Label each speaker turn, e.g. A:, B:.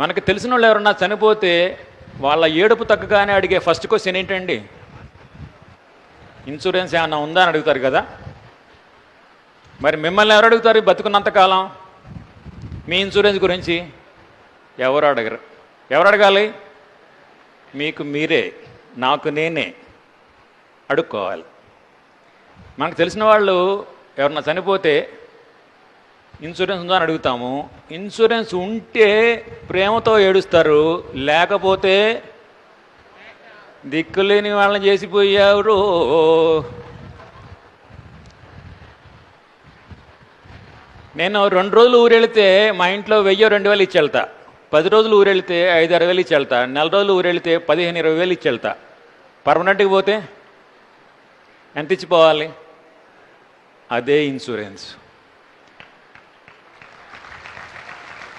A: మనకు తెలిసిన వాళ్ళు ఎవరన్నా చనిపోతే వాళ్ళ ఏడుపు తగ్గగానే అడిగే ఫస్ట్ క్వశ్చన్ ఏంటండి? ఇన్సూరెన్స్ ఏమన్నా ఉందా అని అడుగుతారు కదా. మరి మిమ్మల్ని ఎవరు అడుగుతారు బతుకున్నంతకాలం మీ ఇన్సూరెన్స్ గురించి? ఎవరు అడగరు. ఎవరు అడగాలి? మీకు మీరే, నాకు నేనే అడుక్కోవాలి. మనకు తెలిసిన వాళ్ళు ఎవరన్నా చనిపోతే ఇన్సూరెన్స్ ఉందా అని అడుగుతాము. ఇన్సూరెన్స్ ఉంటే ప్రేమతో ఏడుస్తారు, లేకపోతే దిక్కులేని వాళ్ళని చేసిపోయారు. నేను 2 రోజులు ఊరెళ్తే మా ఇంట్లో 1000-2000 ఇచ్చి వెళ్తా. 10 రోజులు ఊరెళ్తే 5-6 ఇచ్చి వెళ్తా. 4 రోజులు ఊరెళ్తే 15-20 ఇచ్చి వెళ్తా. పర్మనెంట్కి పోతే ఎంత ఇచ్చిపోవాలి? అదే ఇన్సూరెన్స్.